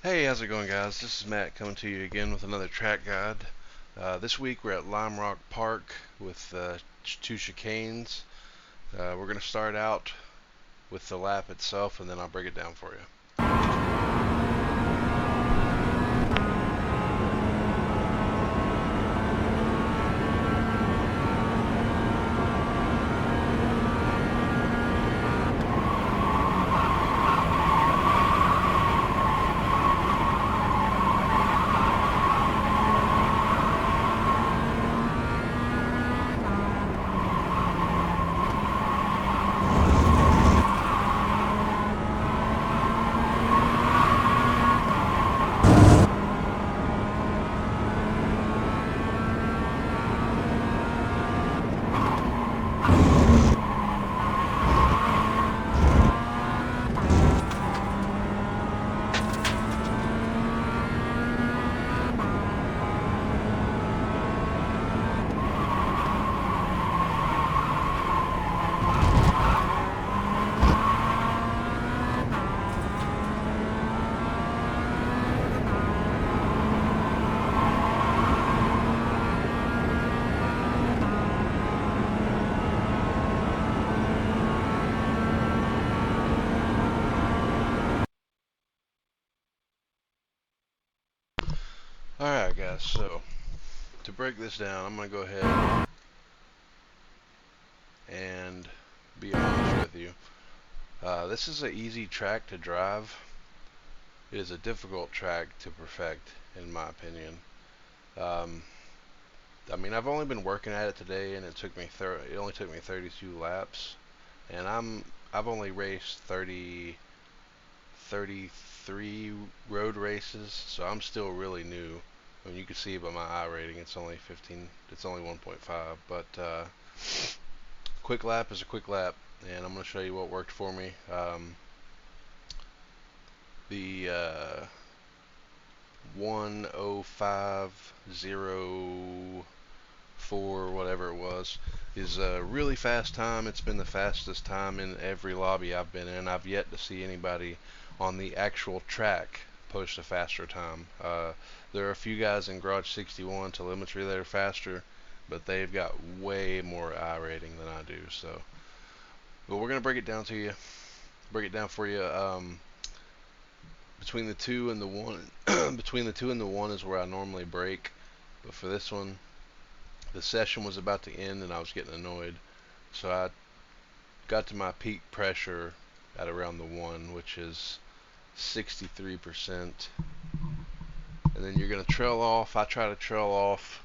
Hey, how's it going, guys? This is Matt coming to you again with another track guide. This week we're at Lime Rock Park with two chicanes. We're going to start out with the lap itself and then I'll break it down for you. Alright, guys, so to break this down, I'm going to go ahead and be honest with you. This is an easy track to drive. It is a difficult track to perfect, in my opinion. Um, I've only been working at it today, and it only took me 32 laps, and I've only raced 33 road races, so I'm still really new. I mean, you can see by my I rating, it's only 15. It's only 1.5, but quick lap is a quick lap, and I'm going to show you what worked for me. The 1:05:04, whatever it was, is a really fast time. It's been the fastest time in every lobby I've been in. I've yet to see anybody on the actual track post a faster time. There are a few guys in Garage 61 telemetry that are faster, but they've got way more I rating than I do. So, but we're gonna break it down to you. Break it down for you. Between the two and the one, between the two and the one is where I normally break. But for this one, the session was about to end and I was getting annoyed. So I got to my peak pressure at around the one, which is 63%. And then you're going to trail off. I try to trail off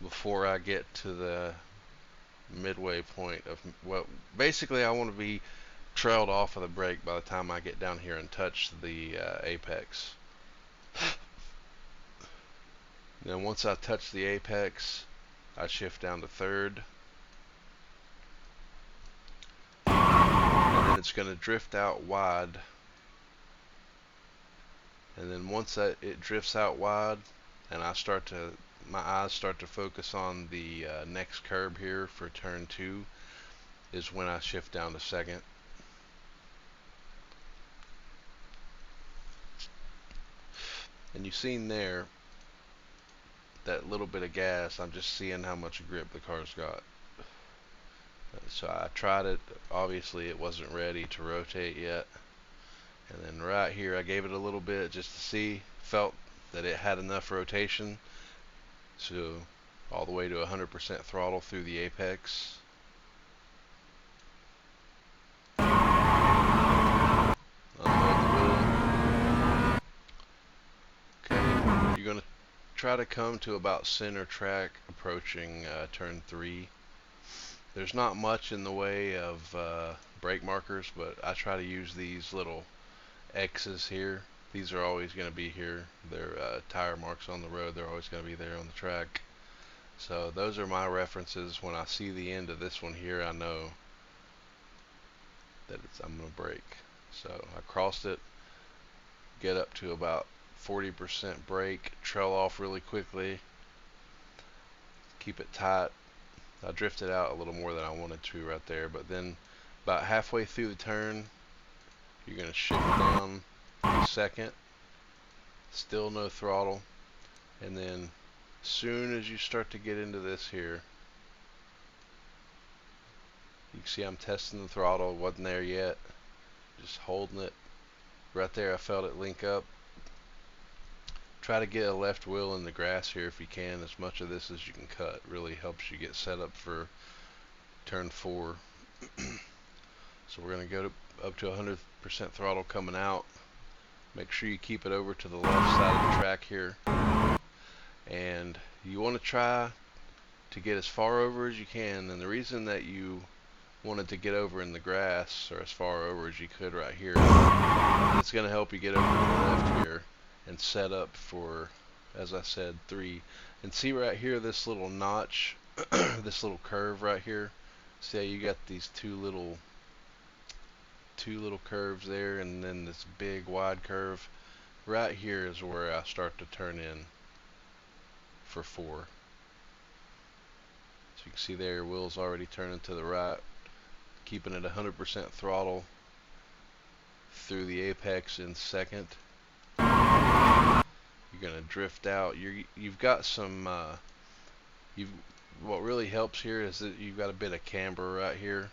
before I get to the midway point of what basically I want to be trailed off of the brake by the time I get down here and touch the apex. Then once I touch the apex, I shift down to third. And then it's going to drift out wide. And then once it drifts out wide and my eyes start to focus on the next curb here for turn 2 is when I shift down to second. And you've seen there that little bit of gas, I'm just seeing how much grip the car's got. So I tried it, obviously it wasn't ready to rotate yet. And then right here I gave it a little bit just to see, felt that it had enough rotation. So all the way to 100% throttle through the apex. Okay, you're gonna try to come to about center track approaching turn 3. There's not much in the way of brake markers, but I try to use these little X's here. These are always going to be here. They're tire marks on the road. They're always going to be there on the track. So those are my references. When I see the end of this one here, I know that I'm going to brake. So I crossed it, get up to about 40% brake, trail off really quickly, keep it tight. I drifted out a little more than I wanted to right there, but then about halfway through the turn, you're going to shift down to second, Still no throttle. And then as soon as you start to get into this here, you can see I'm testing the throttle. Wasn't there yet. Just holding it. Right there I felt it link up. Try to get a left wheel in the grass here if you can. As much of this as you can cut really helps you get set up for turn 4. So we're going to go up to 100% throttle coming out. Make sure you keep it over to the left side of the track here. And you want to try to get as far over as you can. And the reason that you wanted to get over in the grass, or as far over as you could right here, it's going to help you get over to the left here and set up for, as I said, 3. And see right here, this little notch, this little curve right here. See how you got these two little curves there, and then this big wide curve. Right here is where I start to turn in for 4. So you can see there, your wheel's already turning to the right, keeping it 100% throttle through the apex in second. You're gonna drift out. You've got some. What really helps here is that you've got a bit of camber right here,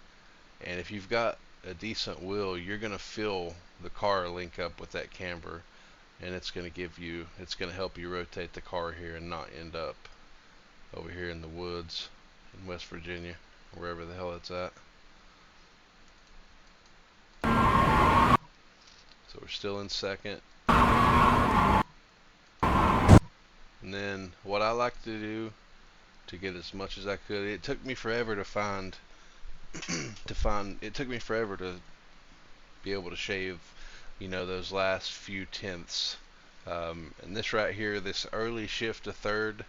and if you've got a decent wheel, you're gonna feel the car link up with that camber, and it's gonna help you rotate the car here and not end up over here in the woods in West Virginia, wherever the hell it's at. So we're still in second. And then what I like to do to get as much as I could, it took me forever to find, it took me forever to be able to shave, those last few tenths. And this right here, this early shift to third,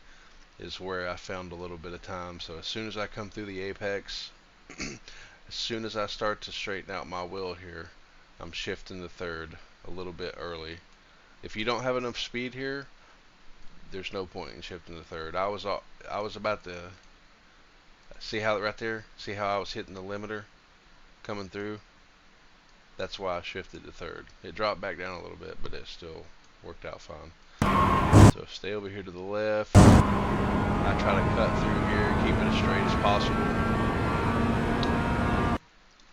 is where I found a little bit of time. So as soon as I come through the apex, as soon as I start to straighten out my wheel here, I'm shifting to third a little bit early. If you don't have enough speed here, there's no point in shifting to third. I was about to see how right there, see how I was hitting the limiter coming through. That's why I shifted to third. It dropped back down a little bit, but it still worked out fine. So stay over here to the left. I try to cut through here, keep it as straight as possible.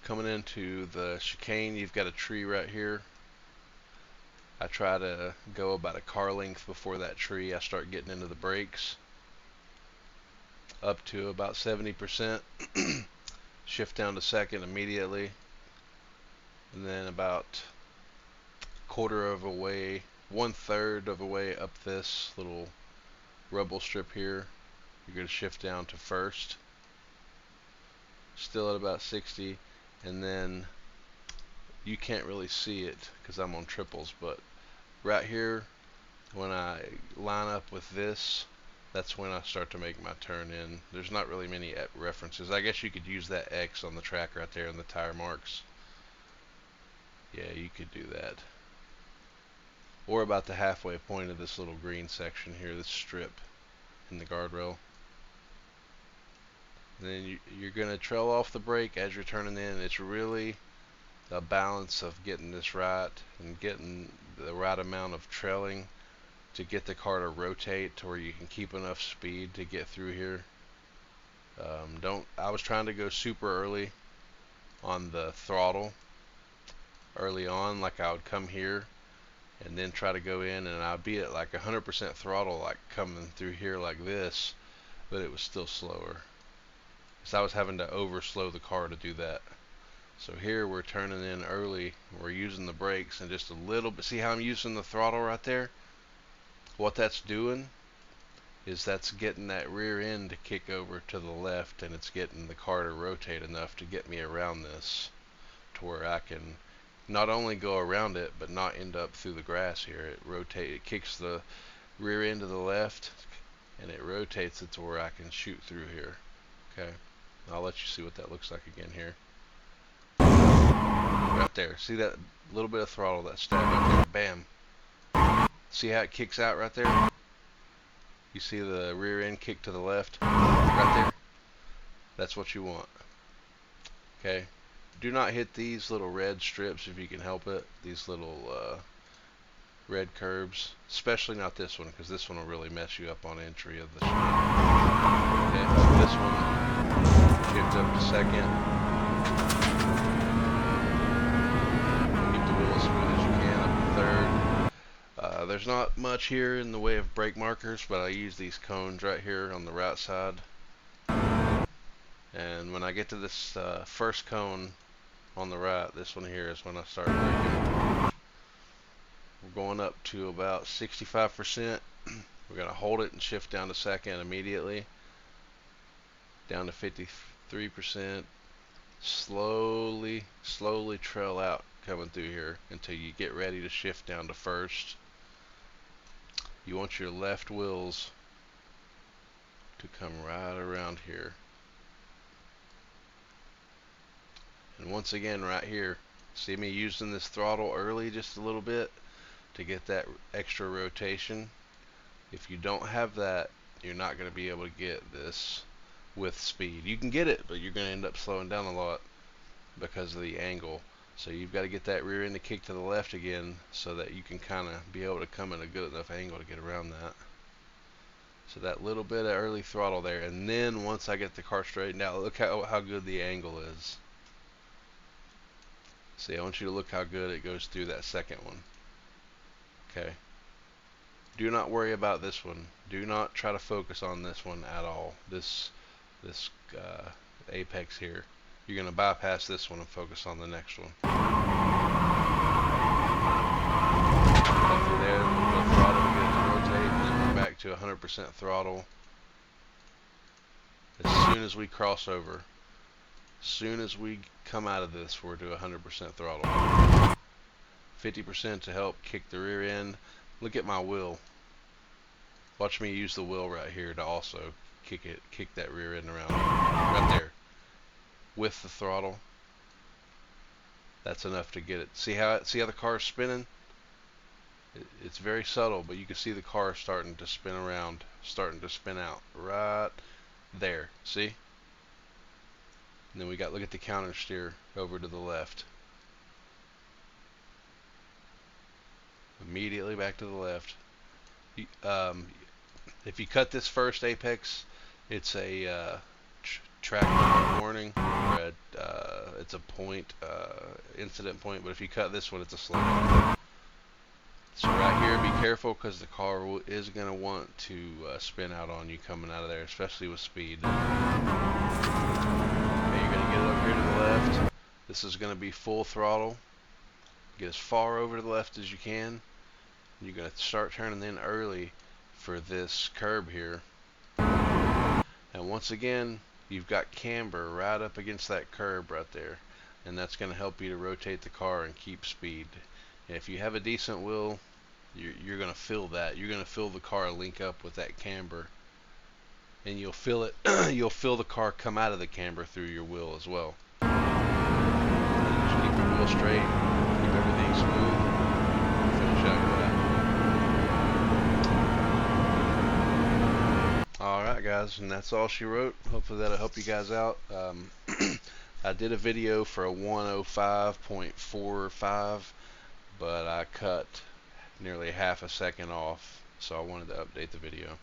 Coming into the chicane, you've got a tree right here. I try to go about a car length before that tree. I start getting into the brakes up to about 70%. Shift down to second immediately, and then about quarter of a way, 1/3 of a way up this little rubble strip here, you're going to shift down to first, still at about 60. And then you can't really see it because I'm on triples, but right here when I line up with this, that's when I start to make my turn in. There's not really many references. I guess you could use that X on the track right there in the tire marks. Yeah, you could do that. Or about the halfway point of this little green section here, this strip in the guardrail. And then you're going to trail off the brake as you're turning in. It's really a balance of getting this right and getting the right amount of trailing to get the car to rotate to where you can keep enough speed to get through here. I was trying to go super early on the throttle early on, like I would come here and then try to go in, and I'd be at like 100% throttle, like coming through here like this, but it was still slower. So I was having to over slow the car to do that. So here we're turning in early, we're using the brakes and just a little bit. See how I'm using the throttle right there? What that's doing is that's getting that rear end to kick over to the left, and it's getting the car to rotate enough to get me around this to where I can not only go around it but not end up through the grass here. It kicks the rear end to the left and it rotates it to where I can shoot through here. Okay, I'll let you see what that looks like again here. Right there, see that little bit of throttle, that stab right there, bam. See how it kicks out right there? You see the rear end kick to the left right there? That's what you want. Okay, do not hit these little red strips if you can help it. These little red curbs, especially not this one, because this one will really mess you up on entry of the street. Okay, this one, shift up to second. Keep the wheel as smooth as you can up to third. There's not much here in the way of brake markers, but I use these cones right here on the right side. And when I get to this first cone on the right, this one here is when I start braking. We're going up to about 65%. We're going to hold it and shift down to second immediately. Down to 53%. Slowly trail out coming through here until you get ready to shift down to first. You want your left wheels to come right around here. And once again, right here, see me using this throttle early just a little bit to get that extra rotation. If you don't have that, you're not going to be able to get this with speed. You can get it, but you're going to end up slowing down a lot because of the angle. So you've got to get that rear end to kick to the left again so that you can kind of be able to come in a good enough angle to get around that. So that little bit of early throttle there, and then once I get the car straightened out, look how good the angle is. See, I want you to look how good it goes through that second one. Okay. Do not worry about this one. Do not try to focus on this one at all. This apex here. You're going to bypass this one and focus on the next one. Up through there, a little bit of throttle to get it to rotate, and then we're back to 100% throttle. As soon as we cross over, as soon as we come out of this, we're to 100% throttle. 50% to help kick the rear end. Look at my wheel. Watch me use the wheel right here to also kick that rear end around right there with the throttle. That's enough to get it. See how the car is spinning? It's very subtle, but you can see the car starting to spin around, starting to spin out right there. See? And then we got, look at the counter steer over to the left. Immediately back to the left. If you cut this first apex, it's a track warning, or it's a point, incident point. But if you cut this one, it's a slow down. So right here, be careful because the car is going to want to spin out on you coming out of there, especially with speed. Okay, you're going to get it up here to the left. This is going to be full throttle. Get as far over to the left as you can. You're going to start turning in early for this curb here. And once again, you've got camber right up against that curb right there. And that's going to help you to rotate the car and keep speed. And if you have a decent wheel, you're going to feel that. You're going to feel the car link up with that camber. And you'll feel it. You'll feel the car come out of the camber through your wheel as well. Just keep your wheel straight. Keep everything smooth. Finish out your lap. Alright guys, and that's all she wrote. Hopefully that'll help you guys out. I did a video for a 105.45, but I cut nearly half a second off, so I wanted to update the video.